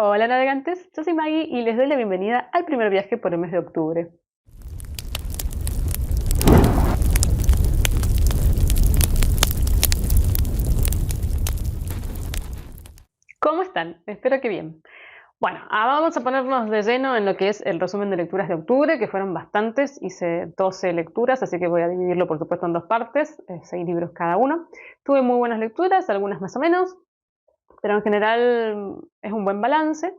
Hola navegantes, yo soy Maggie y les doy la bienvenida al primer viaje por el mes de octubre. ¿Cómo están? Espero que bien. Bueno, vamos a ponernos de lleno en lo que es el resumen de lecturas de octubre, que fueron bastantes, hice 12 lecturas, así que voy a dividirlo por supuesto en dos partes, 6 libros cada uno. Tuve muy buenas lecturas, algunas más o menos, pero en general es un buen balance.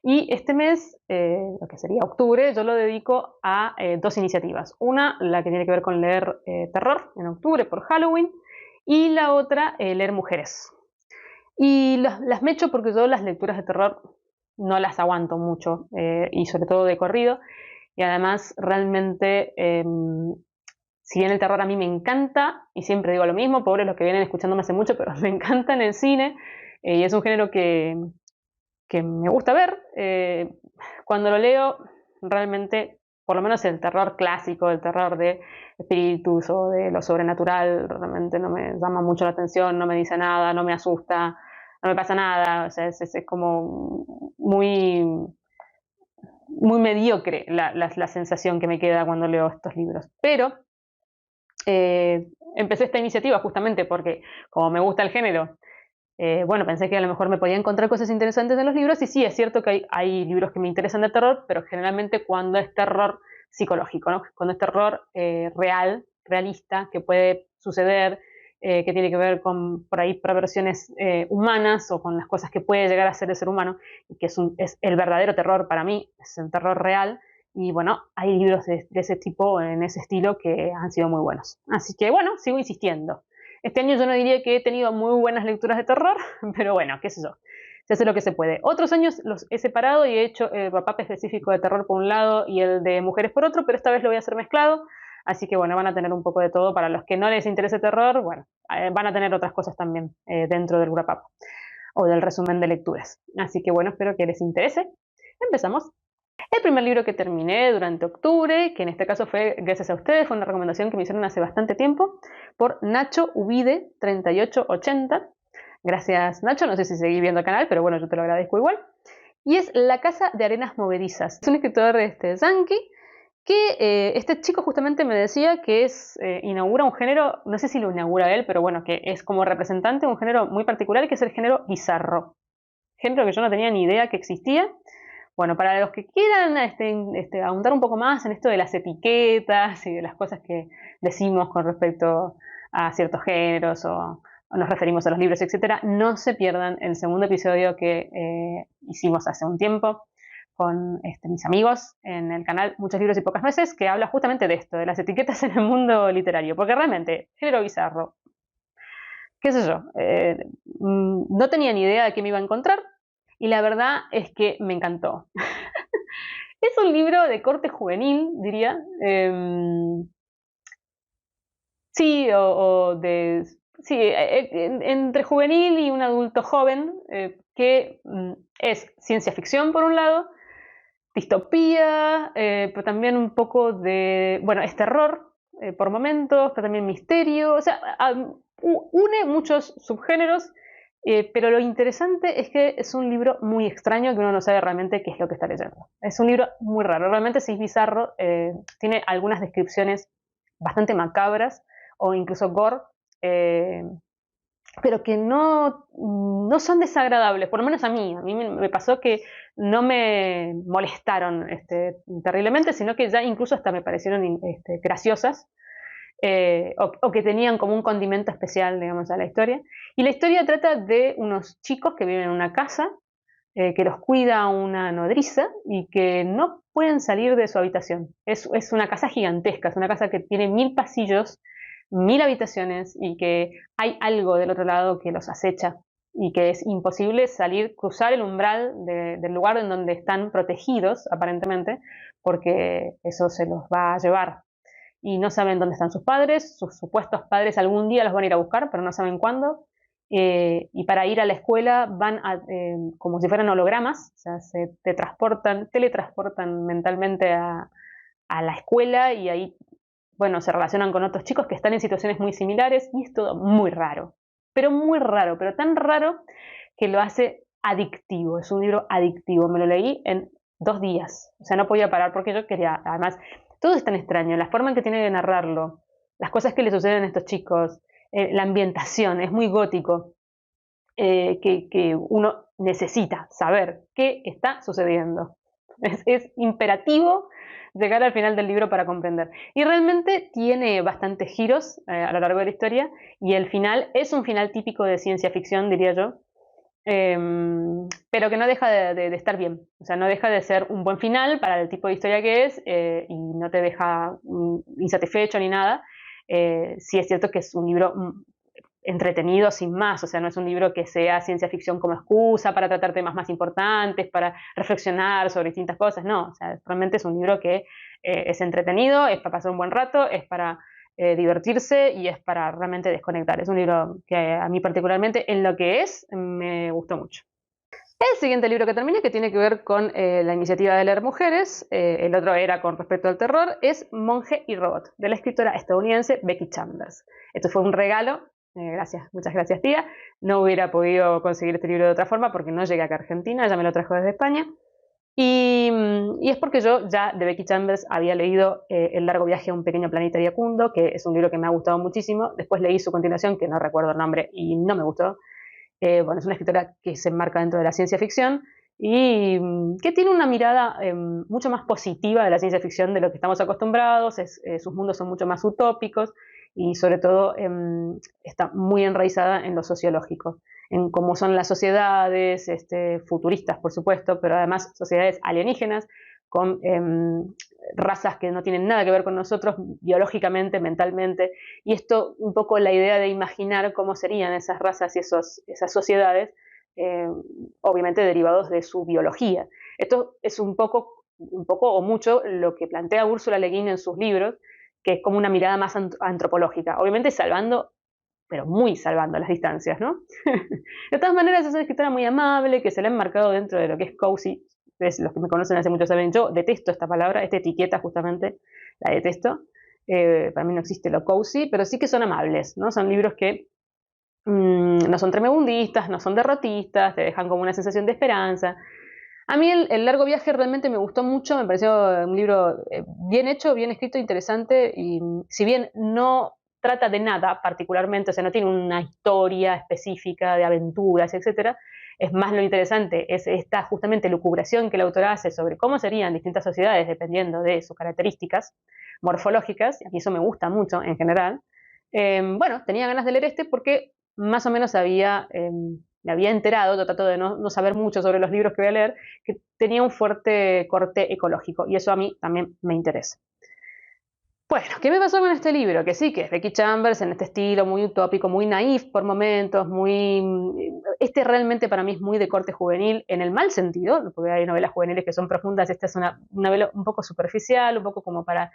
Y este mes, lo que sería octubre, yo lo dedico a dos iniciativas. Una, la que tiene que ver con leer terror en octubre por Halloween, y la otra, leer mujeres. Y las mecho porque yo las lecturas de terror no las aguanto mucho, y sobre todo de corrido. Y además, realmente, si bien el terror a mí me encanta, y siempre digo lo mismo, pobres los que vienen escuchándome hace mucho, pero me encanta en el cine, y es un género que me gusta ver. Cuando lo leo, realmente, por lo menos el terror clásico, el terror de espíritus o de lo sobrenatural, realmente no me llama mucho la atención, no me dice nada, no me asusta, no me pasa nada. O sea, es como muy mediocre la sensación que me queda cuando leo estos libros. Pero empecé esta iniciativa justamente porque, como me gusta el género, bueno, pensé que a lo mejor me podía encontrar cosas interesantes en los libros, y sí, es cierto que hay libros que me interesan de terror, pero generalmente cuando es terror psicológico, ¿no? Cuando es terror real, realista, que puede suceder, que tiene que ver con, por ahí, perversiones humanas o con las cosas que puede llegar a ser el ser humano, y que es el verdadero terror para mí, es el terror real. Y bueno, hay libros de ese tipo, en ese estilo, que han sido muy buenos. Así que bueno, sigo insistiendo. Este año yo no diría que he tenido muy buenas lecturas de terror, pero bueno, qué sé yo. Se hace lo que se puede. Otros años los he separado y he hecho el papá específico de terror por un lado y el de mujeres por otro, pero esta vez lo voy a hacer mezclado. Así que bueno, van a tener un poco de todo. Para los que no les interese terror, bueno, van a tener otras cosas también dentro del wrap up o del resumen de lecturas. Así que bueno, espero que les interese. Empezamos. El primer libro que terminé durante octubre, que en este caso fue gracias a ustedes, fue una recomendación que me hicieron hace bastante tiempo, por Nacho Ubide 3880. Gracias, Nacho, no sé si seguís viendo el canal, pero bueno, yo te lo agradezco igual. Y es La Casa de Arenas Movedizas. Es un escritor yankee que este chico justamente me decía que inaugura un género, no sé si lo inaugura él, pero bueno, que es como representante de un género muy particular, que es el género bizarro. Género que yo no tenía ni idea que existía. Bueno, para los que quieran ahondar un poco más en esto de las etiquetas y de las cosas que decimos con respecto a ciertos géneros o nos referimos a los libros, etcétera, no se pierdan el segundo episodio que hicimos hace un tiempo con mis amigos en el canal Muchos Libros y Pocas Nueces, que habla justamente de esto, de las etiquetas en el mundo literario, porque realmente, género bizarro, qué sé yo, no tenía ni idea de qué me iba a encontrar, y la verdad es que me encantó. Es un libro de corte juvenil, diría. Sí, o de. Sí, entre juvenil y un adulto joven, que es ciencia ficción por un lado, distopía, pero también un poco de. Bueno, es terror por momentos, pero también misterio. O sea, une muchos subgéneros. Pero lo interesante es que es un libro muy extraño, que uno no sabe realmente qué es lo que está leyendo. Es un libro muy raro, realmente sí es bizarro, tiene algunas descripciones bastante macabras o incluso gore, eh, pero que no son desagradables, por lo menos a mí. A mí me pasó que no me molestaron terriblemente, sino que ya incluso hasta me parecieron graciosas, o que tenían como un condimento especial, digamos, a la historia. Y la historia trata de unos chicos que viven en una casa, que los cuida una nodriza y que no pueden salir de su habitación. Es una casa gigantesca, es una casa que tiene 1000 pasillos, 1000 habitaciones, y que hay algo del otro lado que los acecha y que es imposible salir, cruzar el umbral del lugar en donde están protegidos, aparentemente, porque eso se los va a llevar. Y no saben dónde están sus padres, sus supuestos padres algún día los van a ir a buscar, pero no saben cuándo. Y para ir a la escuela van como si fueran hologramas, o sea, se teletransportan mentalmente a la escuela, y ahí, bueno, se relacionan con otros chicos que están en situaciones muy similares, y es todo muy raro, pero tan raro que lo hace adictivo, es un libro adictivo. Me lo leí en 2 días, o sea, no podía parar porque yo quería, además, todo es tan extraño, la forma en que tiene de narrarlo, las cosas que le suceden a estos chicos, la ambientación, es muy gótico, que uno necesita saber qué está sucediendo. Es imperativo llegar al final del libro para comprender. Y realmente tiene bastantes giros a lo largo de la historia y el final es un final típico de ciencia ficción, diría yo, pero que no deja de estar bien. O sea, no deja de ser un buen final para el tipo de historia que es y no te deja insatisfecho ni nada. Sí es cierto que es un libro entretenido sin más, o sea, no es un libro que sea ciencia ficción como excusa para tratar temas más importantes, para reflexionar sobre distintas cosas, no, o sea, realmente es un libro que es entretenido, es para pasar un buen rato, es para divertirse y es para realmente desconectar. Es un libro que a mí particularmente en lo que es me gustó mucho. El siguiente libro que terminé, que tiene que ver con la iniciativa de leer mujeres, el otro era con respecto al terror, es Monje y Robot, de la escritora estadounidense Becky Chambers. Esto fue un regalo, gracias, muchas gracias tía. No hubiera podido conseguir este libro de otra forma porque no llegué acá a Argentina, ella me lo trajo desde España. Y es porque yo ya de Becky Chambers había leído El largo viaje a un pequeño planeta iracundo, que es un libro que me ha gustado muchísimo. Después leí su continuación, que no recuerdo el nombre y no me gustó. Bueno, es una escritora que se enmarca dentro de la ciencia ficción y que tiene una mirada mucho más positiva de la ciencia ficción de lo que estamos acostumbrados. Sus mundos son mucho más utópicos y sobre todo está muy enraizada en lo sociológico, en cómo son las sociedades futuristas, por supuesto, pero además sociedades alienígenas con razas que no tienen nada que ver con nosotros biológicamente, mentalmente, y esto un poco la idea de imaginar cómo serían esas razas y esas sociedades, obviamente derivados de su biología. Esto es un poco o mucho lo que plantea Úrsula Le Guin en sus libros, que es como una mirada más antropológica, obviamente salvando, pero muy salvando las distancias, ¿no? De todas maneras es una escritora muy amable, que se la ha enmarcado dentro de lo que es cozy. Los que me conocen hace mucho saben, yo detesto esta palabra, esta etiqueta justamente, la detesto. Para mí no existe lo cozy, pero sí que son amables, ¿no? Son libros que no son tremebundistas, no son derrotistas, te dejan como una sensación de esperanza. A mí el largo viaje realmente me gustó mucho, me pareció un libro bien hecho, bien escrito, interesante, y si bien no trata de nada particularmente, o sea, no tiene una historia específica de aventuras, etcétera, es más lo interesante, es esta justamente lucubración que el autor hace sobre cómo serían distintas sociedades dependiendo de sus características morfológicas, y a mí eso me gusta mucho en general. Bueno, tenía ganas de leer este porque más o menos me había enterado, yo trato de no saber mucho sobre los libros que voy a leer, que tenía un fuerte corte ecológico, y eso a mí también me interesa. Bueno, ¿qué me pasó con este libro? Que sí, que es Becky Chambers en este estilo muy utópico, muy naif por momentos, Este realmente para mí es muy de corte juvenil, en el mal sentido, porque hay novelas juveniles que son profundas, esta es una novela un poco superficial, un poco como para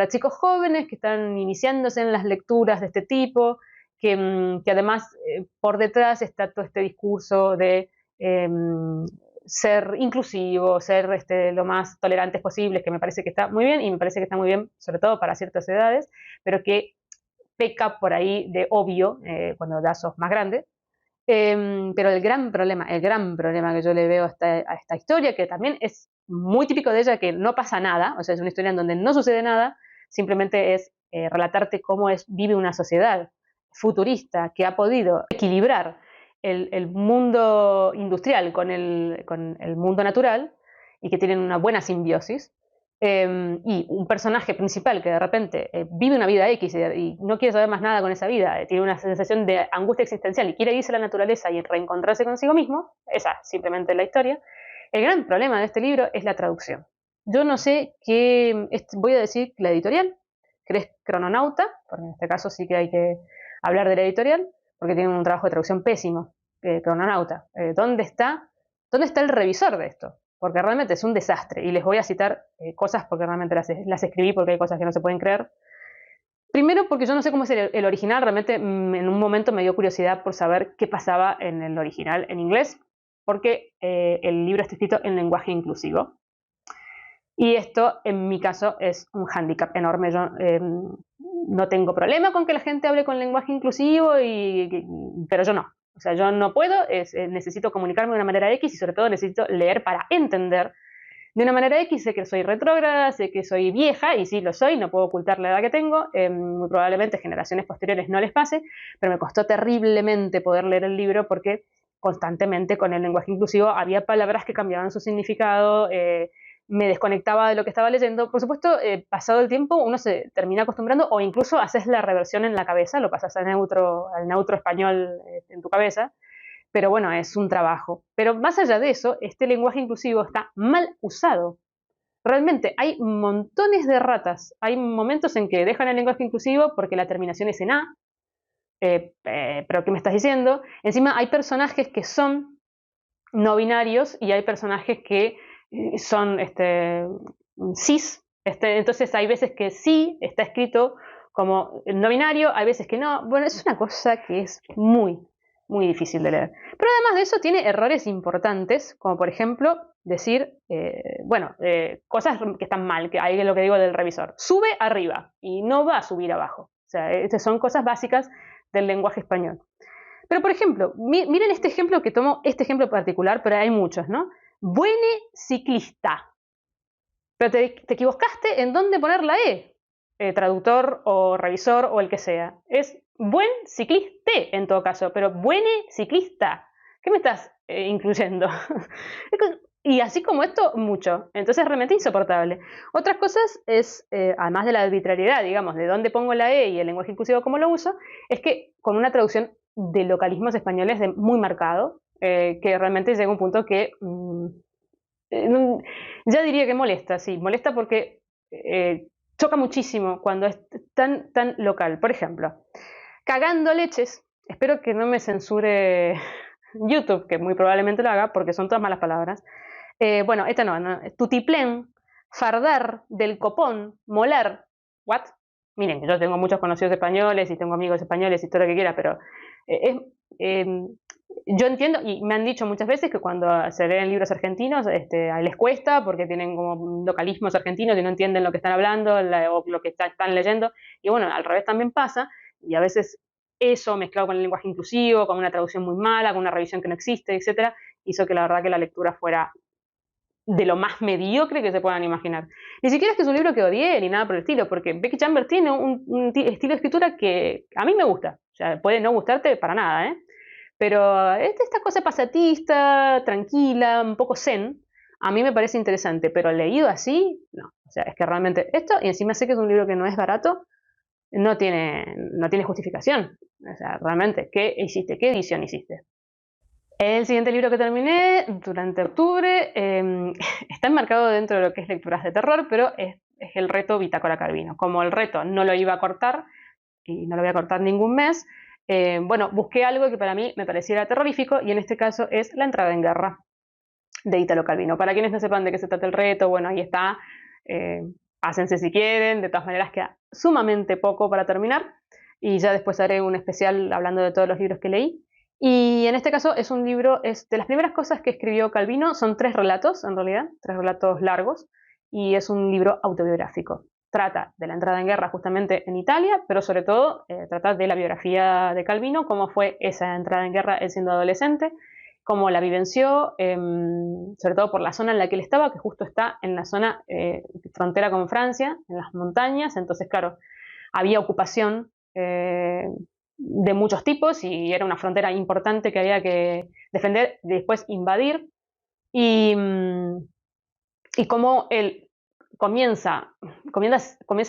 chicos jóvenes que están iniciándose en las lecturas de este tipo, que además por detrás está todo este discurso de ser inclusivo, ser lo más tolerantes posibles, que me parece que está muy bien y me parece que está muy bien sobre todo para ciertas edades, pero que peca por ahí de obvio cuando ya sos más grande. Pero el gran problema que yo le veo a esta historia, que también es muy típico de ella, que no pasa nada, o sea, es una historia en donde no sucede nada, simplemente es relatarte cómo vive una sociedad futurista que ha podido equilibrar el mundo industrial con el mundo natural y que tienen una buena simbiosis. Y un personaje principal que de repente vive una vida X y no quiere saber más nada con esa vida, tiene una sensación de angustia existencial y quiere irse a la naturaleza y reencontrarse consigo mismo, esa simplemente es la historia. El gran problema de este libro es la traducción. Yo no sé qué, voy a decir la editorial, que es Crononauta, porque en este caso sí que hay que hablar de la editorial, porque tiene un trabajo de traducción pésimo, Crononauta. ¿Dónde está el revisor de esto? Porque realmente es un desastre. Y les voy a citar cosas porque realmente las escribí porque hay cosas que no se pueden creer. Primero porque yo no sé cómo es el original, realmente en un momento me dio curiosidad por saber qué pasaba en el original en inglés, porque el libro está escrito en lenguaje inclusivo. Y esto, en mi caso, es un hándicap enorme. Yo no tengo problema con que la gente hable con lenguaje inclusivo, pero yo no. O sea, yo no puedo, necesito comunicarme de una manera X y sobre todo necesito leer para entender de una manera X. Sé que soy retrógrada, sé que soy vieja, y sí lo soy, no puedo ocultar la edad que tengo, muy probablemente generaciones posteriores no les pase, pero me costó terriblemente poder leer el libro porque constantemente con el lenguaje inclusivo había palabras que cambiaban su significado, me desconectaba de lo que estaba leyendo. Por supuesto, pasado el tiempo uno se termina acostumbrando o incluso haces la reversión en la cabeza, lo pasas al neutro español en tu cabeza, pero bueno, es un trabajo. Pero más allá de eso, este lenguaje inclusivo está mal usado. Realmente hay montones de ratas. Hay momentos en que dejan el lenguaje inclusivo porque la terminación es en A. Pero ¿qué me estás diciendo? Encima hay personajes que son no binarios y hay personajes que son cis. Entonces hay veces que sí está escrito como no binario, hay veces que no. Bueno, es una cosa que es muy difícil de leer. Pero además de eso tiene errores importantes, como por ejemplo decir, cosas que están mal, que hay lo que digo del revisor. Sube arriba y no va a subir abajo. O sea, estas son cosas básicas del lenguaje español. Pero por ejemplo, miren este ejemplo que tomo, este ejemplo particular, pero hay muchos, ¿no? Buene ciclista. Pero te equivocaste en dónde poner la E. Traductor o revisor o el que sea. Es buen ciclista en todo caso, pero buene ciclista. ¿Qué me estás incluyendo? Y así como esto, mucho. Entonces, realmente insoportable. Otras cosas es, además de la arbitrariedad, digamos, de dónde pongo la E y el lenguaje inclusivo cómo lo uso, es que con una traducción de localismos españoles muy marcado, que realmente llega a un punto que ya diría que molesta, sí, molesta porque choca muchísimo cuando es tan local. Por ejemplo, cagando leches, espero que no me censure YouTube, que muy probablemente lo haga porque son todas malas palabras. Bueno, esta no, tutiplén, fardar, del copón, molar, ¿what? Miren, yo tengo muchos conocidos españoles y tengo amigos españoles y todo lo que quiera, pero yo entiendo, y me han dicho muchas veces que cuando se leen libros argentinos les cuesta porque tienen como localismos argentinos y no entienden lo que están hablando o lo que están leyendo. Y bueno, al revés también pasa, y a veces eso mezclado con el lenguaje inclusivo, con una traducción muy mala, con una revisión que no existe, etcétera, hizo que la verdad que la lectura fuera de lo más mediocre que se puedan imaginar. Ni siquiera es que es un libro que odié ni nada por el estilo, porque Becky Chambers tiene un estilo de escritura que a mí me gusta. O sea, puede no gustarte para nada, ¿eh? Pero esta cosa pasatista, tranquila, un poco zen, a mí me parece interesante, pero leído así, no. O sea, es que realmente esto, y encima sé que es un libro que no es barato, no tiene justificación. O sea, realmente, ¿qué hiciste? ¿Qué edición hiciste? El siguiente libro que terminé durante octubre está enmarcado dentro de lo que es lecturas de terror, pero es el reto Bitácora Calvino. Como el reto no lo iba a cortar, y no lo voy a cortar ningún mes, busqué algo que para mí me pareciera terrorífico, y en este caso es La entrada en guerra, de Italo Calvino. Para quienes no sepan de qué se trata el reto, bueno, ahí está. Pásense si quieren, de todas maneras queda sumamente poco para terminar, y ya después haré un especial hablando de todos los libros que leí. Y en este caso es un libro, es de las primeras cosas que escribió Calvino, son 3 relatos en realidad, 3 relatos largos, y es un libro autobiográfico. Trata de la entrada en guerra justamente en Italia, pero sobre todo trata de la biografía de Calvino, cómo fue esa entrada en guerra él siendo adolescente, cómo la vivenció, sobre todo por la zona en la que él estaba, que justo está en la zona frontera con Francia, en las montañas. Entonces, claro, había ocupación de muchos tipos y era una frontera importante que había que defender y después invadir. Y cómo él comienza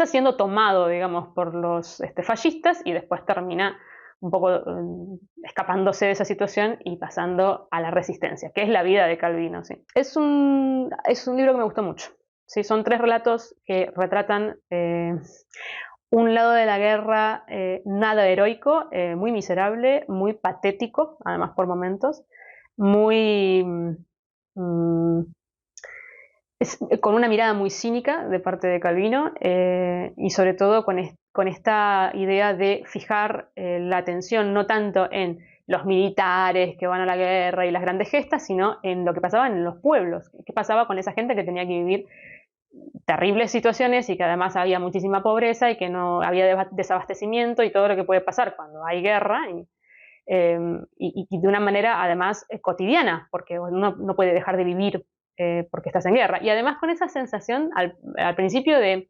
siendo tomado, digamos, por los fascistas, y después termina un poco escapándose de esa situación y pasando a la resistencia, que es la vida de Calvino. ¿Sí? Es un libro que me gustó mucho. ¿Sí? Son 3 relatos que retratan un lado de la guerra nada heroico, muy miserable, muy patético, además por momentos, muy con una mirada muy cínica de parte de Calvino, y sobre todo con esta idea de fijar la atención no tanto en los militares que van a la guerra y las grandes gestas, sino en lo que pasaba en los pueblos, qué pasaba con esa gente que tenía que vivir terribles situaciones y que además había muchísima pobreza y que no había desabastecimiento y todo lo que puede pasar cuando hay guerra. y de una manera además cotidiana, porque uno no puede dejar de vivir porque estás en guerra. Y además con esa sensación al principio de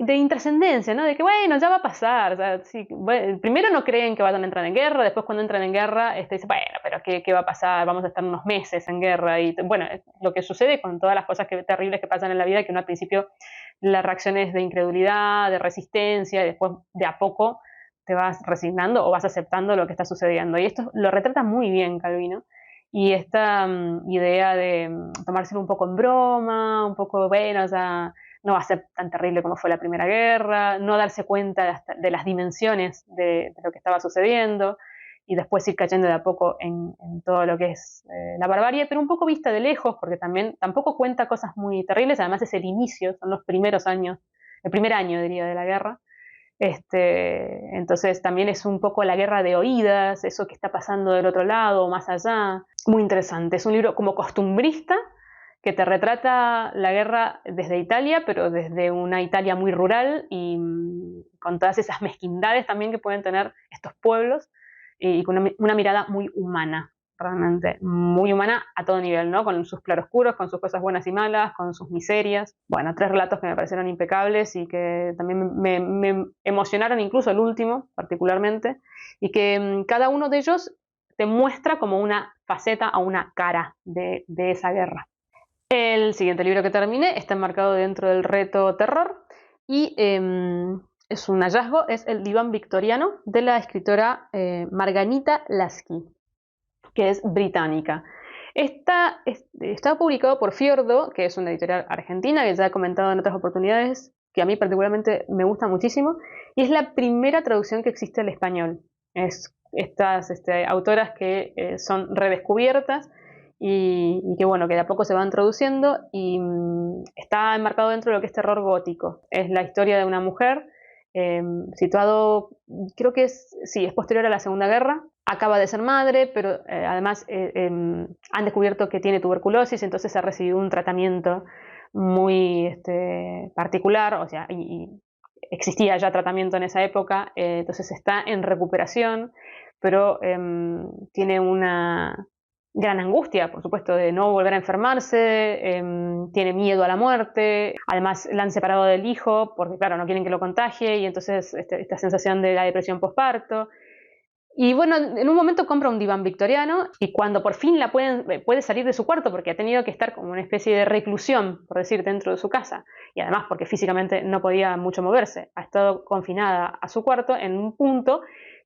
intrascendencia, ¿no? De que, bueno, ya va a pasar. O sea, sí, bueno, primero no creen que vayan a entrar en guerra, después cuando entran en guerra, dicen, bueno, pero ¿qué va a pasar? Vamos a estar unos meses en guerra. Y bueno, lo que sucede con todas las cosas terribles que pasan en la vida, que uno al principio la reacción es de incredulidad, de resistencia, y después de a poco te vas resignando o vas aceptando lo que está sucediendo. Y esto lo retrata muy bien Calvino. Y esta idea de tomárselo un poco en broma, un poco, bueno, o sea, no va a ser tan terrible como fue la Primera Guerra, no darse cuenta de las dimensiones de lo que estaba sucediendo y después ir cayendo de a poco en todo lo que es la barbarie, pero un poco vista de lejos, porque tampoco cuenta cosas muy terribles, además es el inicio, son los primeros años, el primer año diría de la guerra. Entonces también es un poco la guerra de oídas, eso que está pasando del otro lado, más allá. Muy interesante, es un libro como costumbrista, que te retrata la guerra desde Italia, pero desde una Italia muy rural y con todas esas mezquindades también que pueden tener estos pueblos y con una mirada muy humana, realmente muy humana a todo nivel, ¿no? Con sus claroscuros, con sus cosas buenas y malas, con sus miserias. Bueno, 3 relatos que me parecieron impecables y que también me emocionaron, incluso el último particularmente, y que cada uno de ellos te muestra como una faceta o una cara de esa guerra. El siguiente libro que terminé está enmarcado dentro del reto terror y es un hallazgo, es El diván victoriano de la escritora Margarita Lasky, que es británica. Está publicado por Fiordo, que es una editorial argentina, que ya he comentado en otras oportunidades, que a mí particularmente me gusta muchísimo, y es la primera traducción que existe al español. Es estas autoras que son redescubiertas y que bueno, que de a poco se van traduciendo y está enmarcado dentro de lo que es terror gótico. Es la historia de una mujer situado, creo que es posterior a la Segunda Guerra. Acaba de ser madre, pero además han descubierto que tiene tuberculosis, entonces ha recibido un tratamiento muy particular, o sea, y existía ya tratamiento en esa época, entonces está en recuperación, pero tiene una gran angustia, por supuesto, de no volver a enfermarse, tiene miedo a la muerte, además la han separado del hijo, porque claro, no quieren que lo contagie, y entonces esta sensación de la depresión postparto. Y bueno, en un momento compra un diván victoriano y cuando por fin puede salir de su cuarto, porque ha tenido que estar como una especie de reclusión, por decir, dentro de su casa, y además porque físicamente no podía mucho moverse, ha estado confinada a su cuarto en un punto,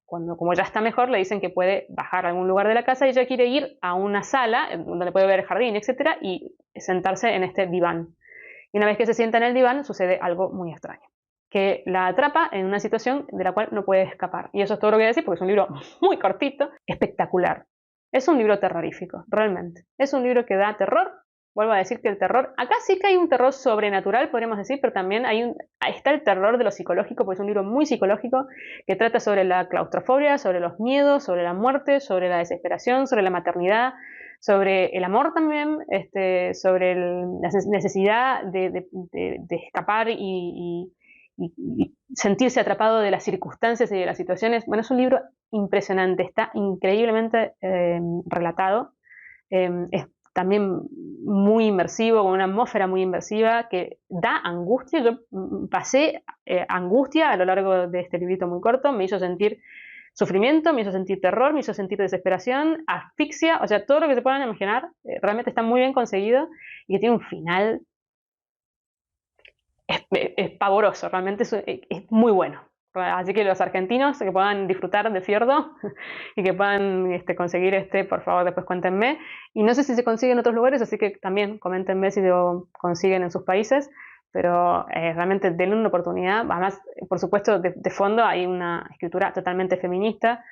como ya está mejor, le dicen que puede bajar a algún lugar de la casa y ella quiere ir a una sala donde puede ver el jardín, etcétera, y sentarse en este diván. Y una vez que se sienta en el diván, sucede algo muy extraño, que la atrapa en una situación de la cual no puede escapar. Y eso es todo lo que voy a decir porque es un libro muy cortito, espectacular. Es un libro terrorífico, realmente. Es un libro que da terror. Vuelvo a decir que el terror, acá sí que hay un terror sobrenatural, podríamos decir, pero también está el terror de lo psicológico, porque es un libro muy psicológico que trata sobre la claustrofobia, sobre los miedos, sobre la muerte, sobre la desesperación, sobre la maternidad, sobre el amor también, sobre la necesidad de escapar y sentirse atrapado de las circunstancias y de las situaciones. Bueno, es un libro impresionante, está increíblemente relatado, es también muy inmersivo, con una atmósfera muy inmersiva que da angustia. Yo pasé angustia a lo largo de este librito muy corto, me hizo sentir sufrimiento, me hizo sentir terror, me hizo sentir desesperación, asfixia, o sea, todo lo que se puedan imaginar, realmente está muy bien conseguido y que tiene un final es pavoroso, realmente es muy bueno. Así que los argentinos que puedan disfrutar de Fiordo y que puedan conseguir por favor después cuéntenme. Y no sé si se consigue en otros lugares, así que también coméntenme si lo consiguen en sus países, pero realmente denle una oportunidad. Además, por supuesto, de fondo hay una escritura totalmente feminista,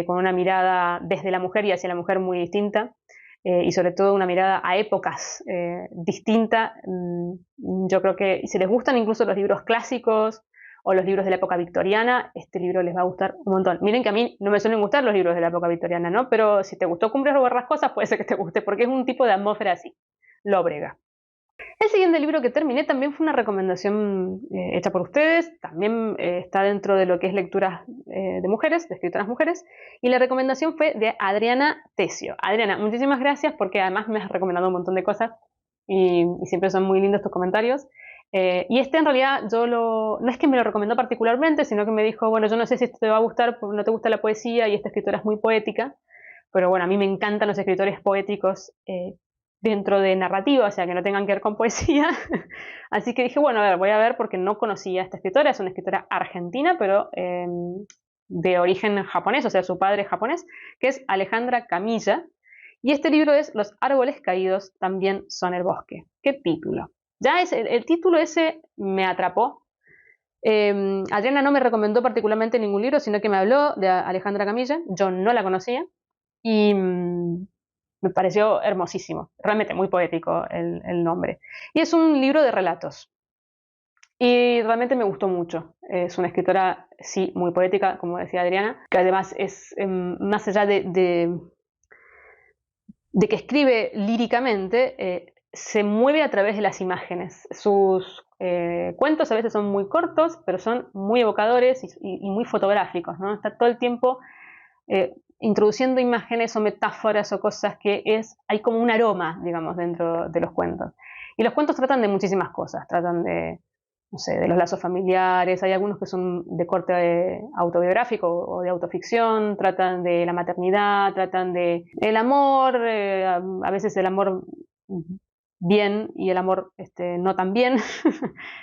con una mirada desde la mujer y hacia la mujer muy distinta. Y sobre todo una mirada a épocas distinta. Yo creo que si les gustan incluso los libros clásicos o los libros de la época victoriana, este libro les va a gustar un montón. Miren que a mí no me suelen gustar los libros de la época victoriana, ¿no? Pero si te gustó Cumbres Borrascosas, puede ser que te guste, porque es un tipo de atmósfera así, lóbrega. El siguiente libro que terminé también fue una recomendación hecha por ustedes, también está dentro de lo que es lecturas de mujeres, de escritoras mujeres, y la recomendación fue de Adriana Tesio. Adriana, muchísimas gracias porque además me has recomendado un montón de cosas y siempre son muy lindos tus comentarios. Y este en realidad no es que me lo recomendó particularmente, sino que me dijo, bueno, yo no sé si esto te va a gustar porque no te gusta la poesía y esta escritora es muy poética, pero bueno, a mí me encantan los escritores poéticos dentro de narrativa, o sea, que no tengan que ver con poesía. Así que dije, bueno, a ver, voy a ver porque no conocía a esta escritora, es una escritora argentina, pero de origen japonés, o sea, su padre es japonés, que es Alejandra Camilla. Y este libro es Los árboles caídos también son el bosque. ¿Qué título? Ya es el título ese me atrapó. Adriana no me recomendó particularmente ningún libro, sino que me habló de Alejandra Camilla. Yo no la conocía y me pareció hermosísimo, realmente muy poético el nombre. Y es un libro de relatos. Y realmente me gustó mucho. Es una escritora, sí, muy poética, como decía Adriana, que además es, más allá de que escribe líricamente, se mueve a través de las imágenes. Sus cuentos a veces son muy cortos, pero son muy evocadores y muy fotográficos, ¿no? Está todo el tiempo introduciendo imágenes o metáforas o cosas hay como un aroma, digamos, dentro de los cuentos. Y los cuentos tratan de muchísimas cosas, tratan de, no sé, de los lazos familiares, hay algunos que son de corte autobiográfico o de autoficción, tratan de la maternidad, tratan de el amor, a veces el amor bien y el amor no tan bien,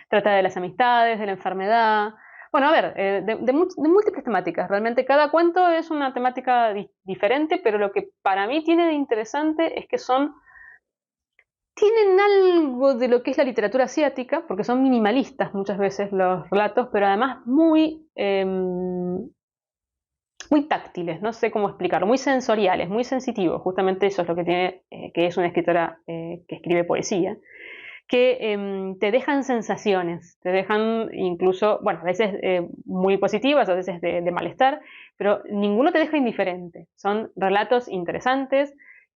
trata de las amistades, de la enfermedad, bueno, a ver, de múltiples temáticas. Realmente cada cuento es una temática diferente, pero lo que para mí tiene de interesante es que tienen algo de lo que es la literatura asiática, porque son minimalistas muchas veces los relatos, pero además muy táctiles, no sé cómo explicarlo, muy sensoriales, muy sensitivos. Justamente eso es lo que tiene, que es una escritora que escribe poesía, que te dejan sensaciones, te dejan incluso, bueno, a veces muy positivas, a veces de malestar, pero ninguno te deja indiferente. Son relatos interesantes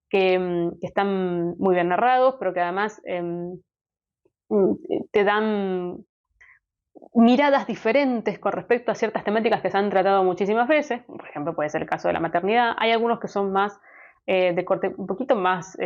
que están muy bien narrados, pero que además te dan miradas diferentes con respecto a ciertas temáticas que se han tratado muchísimas veces. Por ejemplo, puede ser el caso de la maternidad. Hay algunos que son más de corte un poquito más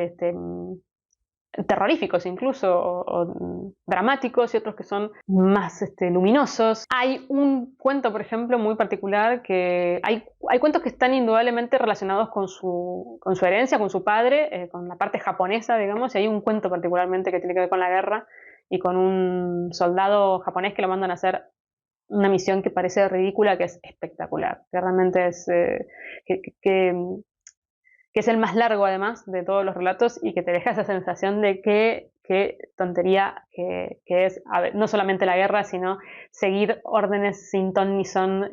terroríficos incluso o dramáticos y otros que son más luminosos. Hay un cuento, por ejemplo, muy particular que hay cuentos que están indudablemente relacionados con su herencia, con su padre, con la parte japonesa, digamos, y hay un cuento particularmente que tiene que ver con la guerra y con un soldado japonés que lo mandan a hacer una misión que parece ridícula, que es espectacular, que realmente es que es el más largo además de todos los relatos y que te deja esa sensación de qué tontería que es ver, no solamente la guerra, sino seguir órdenes sin ton ni son,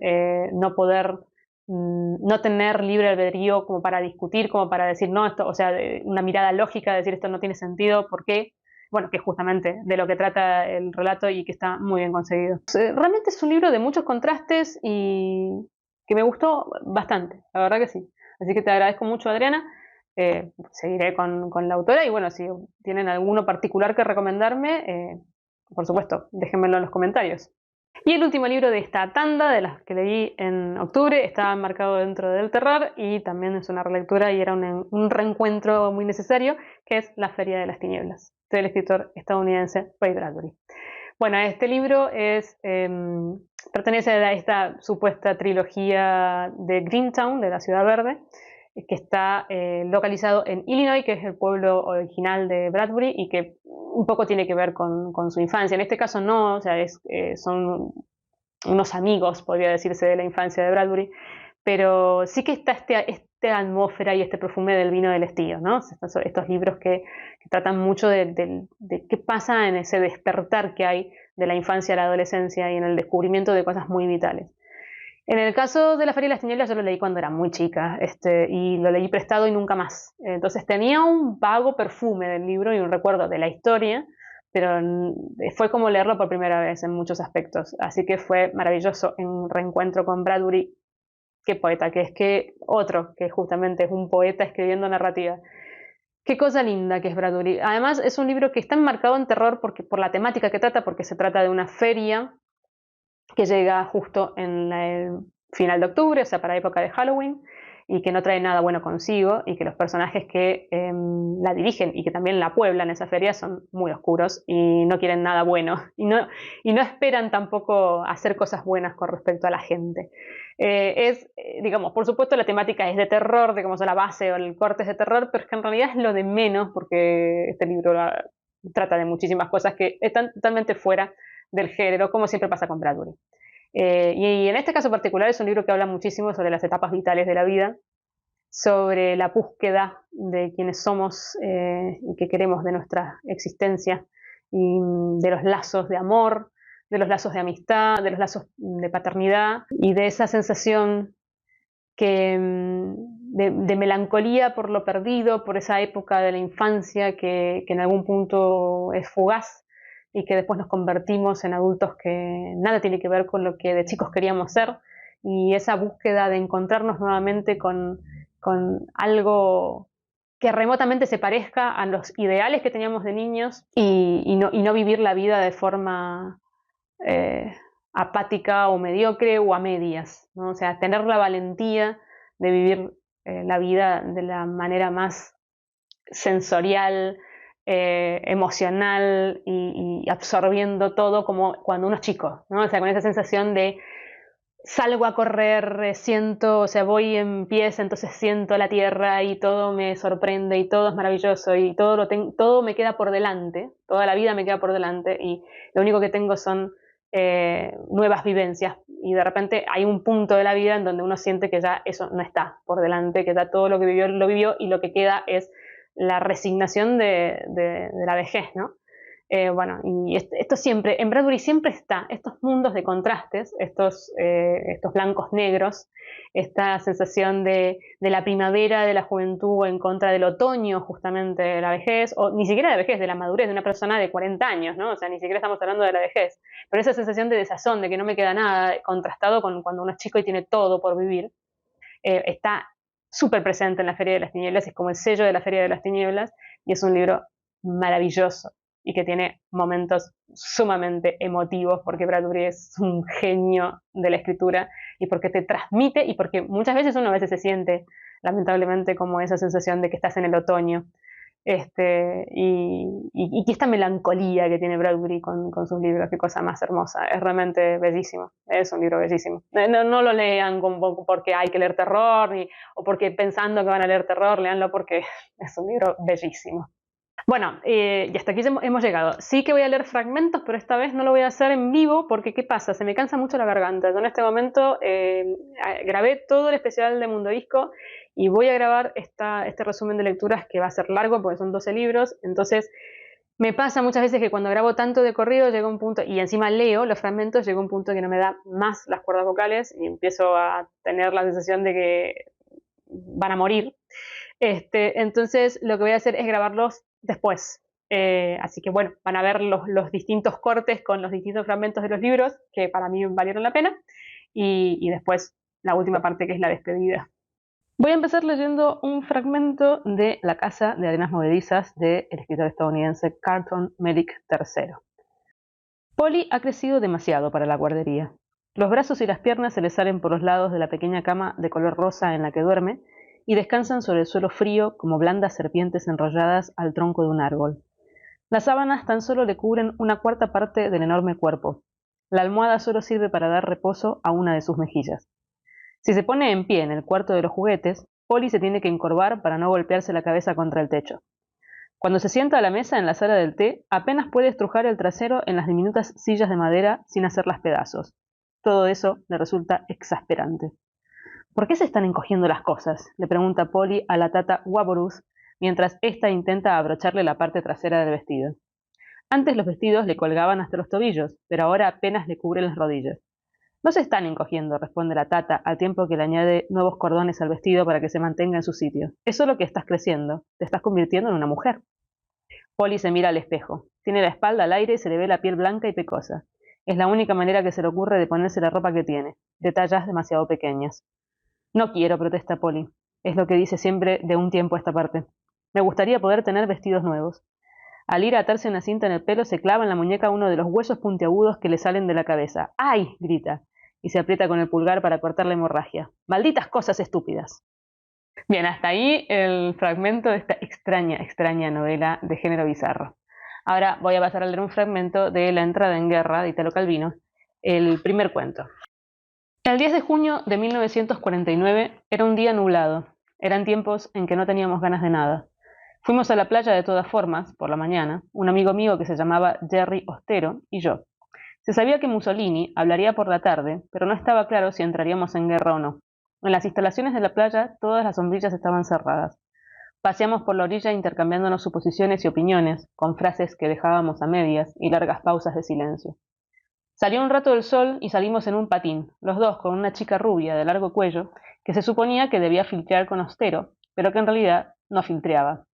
no poder, no tener libre albedrío como para discutir, como para decir, no, esto, o sea, una mirada lógica, decir esto no tiene sentido, ¿por qué? Bueno, que es justamente de lo que trata el relato y que está muy bien conseguido. Realmente es un libro de muchos contrastes y que me gustó bastante, la verdad que sí. Así que te agradezco mucho, Adriana. Seguiré con la autora y bueno, si tienen alguno particular que recomendarme, por supuesto, déjenmelo en los comentarios. Y el último libro de esta tanda, de las que leí en octubre, estaba marcado dentro del terror y también es una relectura y era un reencuentro muy necesario, que es La Feria de las Tinieblas, del escritor estadounidense Ray Bradbury. Bueno, este libro pertenece a esta supuesta trilogía de Greentown, de la Ciudad Verde, que está localizado en Illinois, que es el pueblo original de Bradbury y que un poco tiene que ver con su infancia. En este caso no, o sea, son unos amigos, podría decirse, de la infancia de Bradbury, pero sí que está esta atmósfera y este perfume del vino del estío, ¿no? Estos libros que tratan mucho de qué pasa en ese despertar que hay de la infancia a la adolescencia y en el descubrimiento de cosas muy vitales. En el caso de La Feria de las Tinieblas yo lo leí cuando era muy chica y lo leí prestado y nunca más. Entonces tenía un vago perfume del libro y un recuerdo de la historia, pero fue como leerlo por primera vez en muchos aspectos. Así que fue maravilloso en reencuentro con Bradbury. Qué poeta, que justamente es un poeta escribiendo narrativa. Qué cosa linda que es Bradbury. Además, es un libro que está enmarcado en terror porque, por la temática que trata, porque se trata de una feria que llega justo en el final de octubre, o sea, para época de Halloween, y que no trae nada bueno consigo, y que los personajes que la dirigen y que también la pueblan esa feria son muy oscuros y no quieren nada bueno, y no esperan tampoco hacer cosas buenas con respecto a la gente. Digamos, por supuesto la temática es de terror, digamos, la base o el corte es de terror, pero es que en realidad es lo de menos, porque este libro trata de muchísimas cosas que están totalmente fuera del género, como siempre pasa con Bradbury. Y en este caso particular es un libro que habla muchísimo sobre las etapas vitales de la vida, sobre la búsqueda de quienes somos y qué queremos de nuestra existencia, y de los lazos de amor, de los lazos de amistad, de los lazos de paternidad y de esa sensación de melancolía por lo perdido, por esa época de la infancia que en algún punto es fugaz y que después nos convertimos en adultos que nada tiene que ver con lo que de chicos queríamos ser, y esa búsqueda de encontrarnos nuevamente con algo que remotamente se parezca a los ideales que teníamos de niños, y no vivir la vida de forma eh, apática o mediocre o a medias, ¿no? O sea, tener la valentía de vivir la vida de la manera más sensorial, emocional y absorbiendo todo como cuando uno es chico, ¿no? O sea, con esa sensación de salgo a correr, siento, o sea, voy en pies, entonces siento la tierra y todo me sorprende y todo es maravilloso y todo me queda por delante, toda la vida me queda por delante, y lo único que tengo son nuevas vivencias, y de repente hay un punto de la vida en donde uno siente que ya eso no está por delante, que ya todo lo que vivió lo vivió y lo que queda es la resignación de la vejez, ¿no? Bueno, y esto siempre, en Bradbury siempre está, estos mundos de contrastes, estos blancos negros, esta sensación de la primavera, de la juventud en contra del otoño, justamente de la vejez, o ni siquiera de la vejez, de la madurez de una persona de 40 años, ¿no? O sea, ni siquiera estamos hablando de la vejez, pero esa sensación de desazón, de que no me queda nada, contrastado con cuando uno es chico y tiene todo por vivir, está súper presente en la Feria de las Tinieblas, es como el sello de la Feria de las Tinieblas, y es un libro maravilloso y que tiene momentos sumamente emotivos, porque Bradbury es un genio de la escritura y porque te transmite, y porque muchas veces uno a veces se siente lamentablemente como esa sensación de que estás en el otoño, y esta melancolía que tiene Bradbury con sus libros, qué cosa más hermosa, es realmente bellísimo, es un libro bellísimo. No lo lean porque hay que leer terror, o porque pensando que van a leer terror, leanlo porque es un libro bellísimo. Bueno, y hasta aquí hemos llegado. Sí que voy a leer fragmentos, pero esta vez no lo voy a hacer en vivo porque, ¿qué pasa? Se me cansa mucho la garganta. Yo en este momento grabé todo el especial de Mundo Disco y voy a grabar este resumen de lecturas que va a ser largo porque son 12 libros. Entonces, me pasa muchas veces que cuando grabo tanto de corrido llega un punto, y encima leo los fragmentos, llega un punto que no me da más las cuerdas vocales y empiezo a tener la sensación de que van a morir. Entonces lo que voy a hacer es grabarlos después. Así que bueno, van a ver los distintos cortes con los distintos fragmentos de los libros que para mí valieron la pena, y después la última parte, que es la despedida. Voy a empezar leyendo un fragmento de La casa de arenas movedizas del escritor estadounidense Carlton Mellick III. Polly ha crecido demasiado para la guardería. Los brazos y las piernas se le salen por los lados de la pequeña cama de color rosa en la que duerme, y descansan sobre el suelo frío como blandas serpientes enrolladas al tronco de un árbol. Las sábanas tan solo le cubren una cuarta parte del enorme cuerpo. La almohada solo sirve para dar reposo a una de sus mejillas. Si se pone en pie en el cuarto de los juguetes, Polly se tiene que encorvar para no golpearse la cabeza contra el techo. Cuando se sienta a la mesa en la sala del té, apenas puede estrujar el trasero en las diminutas sillas de madera sin hacerlas pedazos. Todo eso le resulta exasperante. ¿Por qué se están encogiendo las cosas?, le pregunta Polly a la tata Waborus mientras ésta intenta abrocharle la parte trasera del vestido. Antes los vestidos le colgaban hasta los tobillos, pero ahora apenas le cubren las rodillas. No se están encogiendo, responde la tata, al tiempo que le añade nuevos cordones al vestido para que se mantenga en su sitio. Es solo que estás creciendo, te estás convirtiendo en una mujer. Polly se mira al espejo. Tiene la espalda al aire y se le ve la piel blanca y pecosa. Es la única manera que se le ocurre de ponerse la ropa que tiene, de tallas demasiado pequeñas. No quiero, protesta Polly. Es lo que dice siempre de un tiempo a esta parte. Me gustaría poder tener vestidos nuevos. Al ir a atarse una cinta en el pelo, se clava en la muñeca uno de los huesos puntiagudos que le salen de la cabeza. ¡Ay!, grita, y se aprieta con el pulgar para cortar la hemorragia. ¡Malditas cosas estúpidas! Bien, hasta ahí el fragmento de esta extraña novela de género bizarro. Ahora voy a pasar a leer un fragmento de La entrada en guerra de Italo Calvino, el primer cuento. El 10 de junio de 1949 era un día nublado. Eran tiempos en que no teníamos ganas de nada. Fuimos a la playa de todas formas, por la mañana, un amigo mío que se llamaba Jerry Ostero y yo. Se sabía que Mussolini hablaría por la tarde, pero no estaba claro si entraríamos en guerra o no. En las instalaciones de la playa todas las sombrillas estaban cerradas. Paseamos por la orilla intercambiándonos suposiciones y opiniones, con frases que dejábamos a medias y largas pausas de silencio. Salió un rato el sol y salimos en un patín, los dos con una chica rubia de largo cuello, que se suponía que debía filtrear con Ostero, pero que en realidad no filtreaba.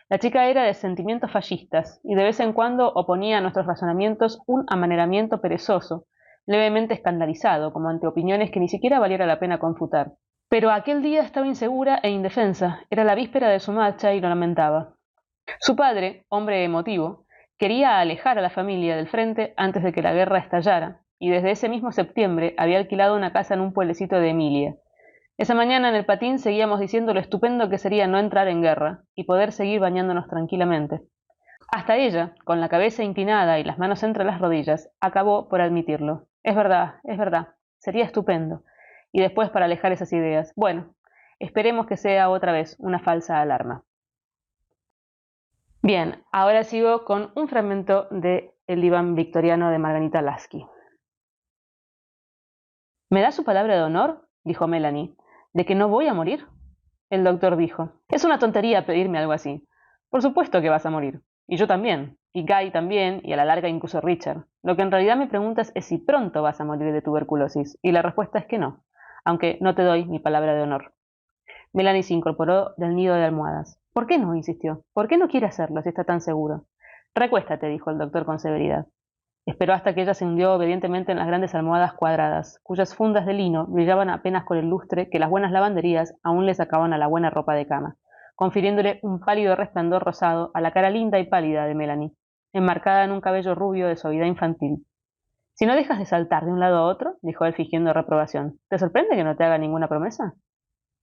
La chica era de sentimientos fascistas y de vez en cuando oponía a nuestros razonamientos un amaneramiento perezoso, levemente escandalizado, como ante opiniones que ni siquiera valiera la pena confutar. Pero aquel día estaba insegura e indefensa, era la víspera de su marcha y lo lamentaba. Su padre, hombre emotivo, quería alejar a la familia del frente antes de que la guerra estallara, y desde ese mismo septiembre había alquilado una casa en un pueblecito de Emilia. Esa mañana en el patín seguíamos diciendo lo estupendo que sería no entrar en guerra y poder seguir bañándonos tranquilamente. Hasta ella, con la cabeza inclinada y las manos entre las rodillas, acabó por admitirlo. Es verdad, sería estupendo. Y después para alejar esas ideas. Bueno, esperemos que sea otra vez una falsa alarma. Bien, ahora sigo con un fragmento de El diván victoriano de Margarita Lasky. ¿Me da su palabra de honor?, dijo Melanie, ¿de que no voy a morir? El doctor dijo, es una tontería pedirme algo así. Por supuesto que vas a morir. Y yo también. Y Guy también, y a la larga incluso Richard. Lo que en realidad me preguntas es si pronto vas a morir de tuberculosis. Y la respuesta es que no. Aunque no te doy mi palabra de honor. Melanie se incorporó del nido de almohadas. ¿Por qué no?, insistió. ¿Por qué no quiere hacerlo si está tan seguro? Recuéstate, dijo el doctor con severidad. Esperó hasta que ella se hundió obedientemente en las grandes almohadas cuadradas, cuyas fundas de lino brillaban apenas con el lustre que las buenas lavanderías aún le sacaban a la buena ropa de cama, confiriéndole un pálido resplandor rosado a la cara linda y pálida de Melanie, enmarcada en un cabello rubio de suavidad infantil. Si no dejas de saltar de un lado a otro, dijo él fingiendo reprobación, ¿te sorprende que no te haga ninguna promesa?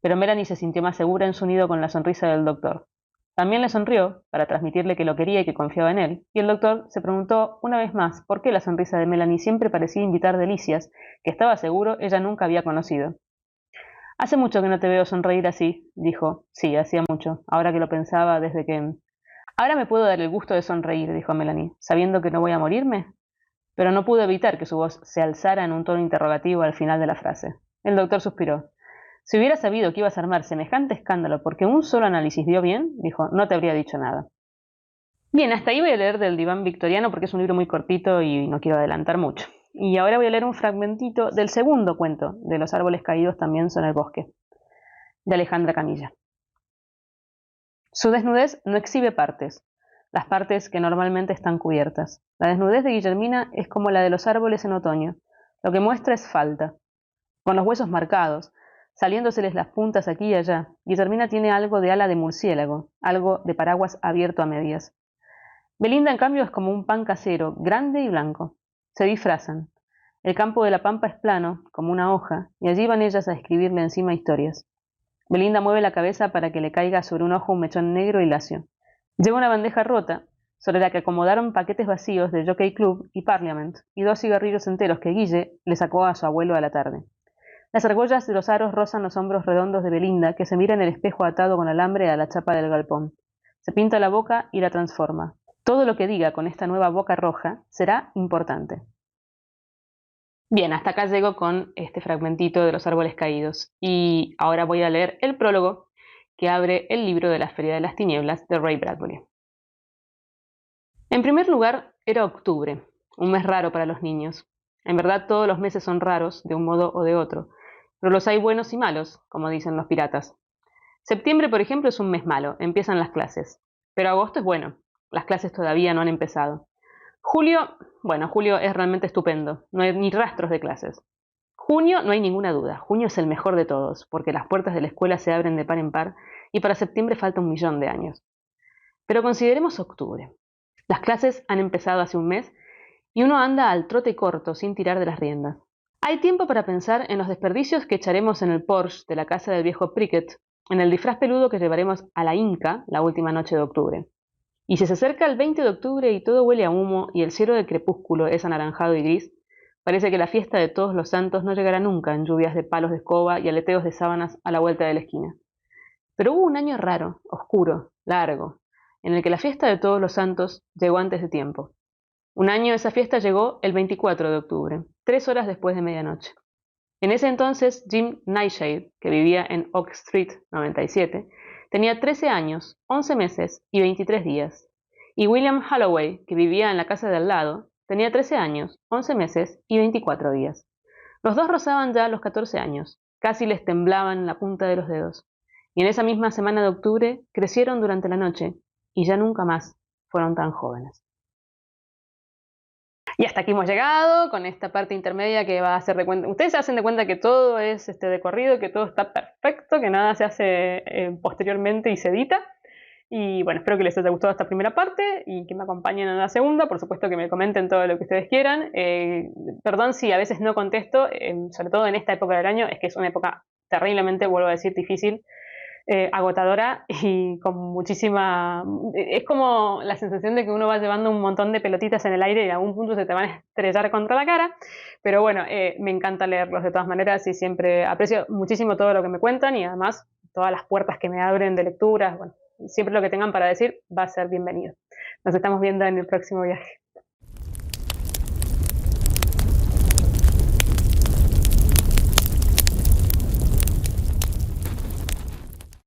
Pero Melanie se sintió más segura en su nido con la sonrisa del doctor. También le sonrió, para transmitirle que lo quería y que confiaba en él, y el doctor se preguntó una vez más por qué la sonrisa de Melanie siempre parecía invitar delicias que estaba seguro ella nunca había conocido. Hace mucho que no te veo sonreír así, dijo. Sí, hacía mucho, ahora que lo pensaba desde que... Ahora me puedo dar el gusto de sonreír, dijo Melanie, sabiendo que no voy a morirme. Pero no pudo evitar que su voz se alzara en un tono interrogativo al final de la frase. El doctor suspiró. Si hubiera sabido que ibas a armar semejante escándalo porque un solo análisis dio bien, dijo, no te habría dicho nada. Bien, hasta ahí voy a leer del diván victoriano porque es un libro muy cortito y no quiero adelantar mucho. Y ahora voy a leer un fragmentito del segundo cuento de Los árboles caídos también son el bosque, de Alejandra Camilla. Su desnudez no exhibe partes, las partes que normalmente están cubiertas. La desnudez de Guillermina es como la de los árboles en otoño, lo que muestra es falta. Con los huesos marcados, saliéndoseles las puntas aquí y allá, Guillermina tiene algo de ala de murciélago, algo de paraguas abierto a medias. Belinda, en cambio, es como un pan casero, grande y blanco. Se disfrazan. El campo de la pampa es plano, como una hoja, y allí van ellas a escribirle encima historias. Belinda mueve la cabeza para que le caiga sobre un ojo un mechón negro y lacio. Lleva una bandeja rota, sobre la que acomodaron paquetes vacíos de Jockey Club y Parliament, y 2 cigarrillos enteros que Guille le sacó a su abuelo a la tarde. Las argollas de los aros rozan los hombros redondos de Belinda, que se mira en el espejo atado con alambre a la chapa del galpón. Se pinta la boca y la transforma. Todo lo que diga con esta nueva boca roja será importante. Bien, hasta acá llego con este fragmentito de Los árboles caídos. Y ahora voy a leer el prólogo que abre el libro de la Feria de las Tinieblas de Ray Bradbury. En primer lugar, era octubre, un mes raro para los niños. En verdad todos los meses son raros, de un modo o de otro, pero los hay buenos y malos, como dicen los piratas. Septiembre, por ejemplo, es un mes malo, empiezan las clases. Pero agosto es bueno, las clases todavía no han empezado. Julio es realmente estupendo, no hay ni rastros de clases. Junio, no hay ninguna duda, junio es el mejor de todos, porque las puertas de la escuela se abren de par en par y para septiembre falta 1.000.000 de años. Pero consideremos octubre. Las clases han empezado hace un mes y uno anda al trote corto sin tirar de las riendas. Hay tiempo para pensar en los desperdicios que echaremos en el Porsche de la casa del viejo Prickett, en el disfraz peludo que llevaremos a la Inca la última noche de octubre. Y si se acerca el 20 de octubre y todo huele a humo y el cielo del crepúsculo es anaranjado y gris, parece que la fiesta de Todos los Santos no llegará nunca en lluvias de palos de escoba y aleteos de sábanas a la vuelta de la esquina. Pero hubo un año raro, oscuro, largo, en el que la fiesta de Todos los Santos llegó antes de tiempo. Un año esa fiesta llegó el 24 de octubre, 3 horas después de medianoche. En ese entonces, Jim Nightshade, que vivía en Oak Street 97, tenía 13 años, 11 meses y 23 días. Y William Holloway, que vivía en la casa de al lado, tenía 13 años, 11 meses y 24 días. Los dos rozaban ya los 14 años, casi les temblaban la punta de los dedos. Y en esa misma semana de octubre crecieron durante la noche y ya nunca más fueron tan jóvenes. Y hasta aquí hemos llegado con esta parte intermedia que va a hacer de cuenta. Ustedes se hacen de cuenta que todo es de corrido, que todo está perfecto, que nada se hace posteriormente y se edita. Y bueno, espero que les haya gustado esta primera parte y que me acompañen en la segunda. Por supuesto que me comenten todo lo que ustedes quieran. Perdón si a veces no contesto, sobre todo en esta época del año, es que es una época terriblemente, vuelvo a decir, difícil. Agotadora y con muchísima... Es como la sensación de que uno va llevando un montón de pelotitas en el aire y en algún punto se te van a estrellar contra la cara, pero bueno, me encanta leerlos de todas maneras y siempre aprecio muchísimo todo lo que me cuentan y además todas las puertas que me abren de lecturas, bueno, siempre lo que tengan para decir va a ser bienvenido. Nos estamos viendo en el próximo viaje.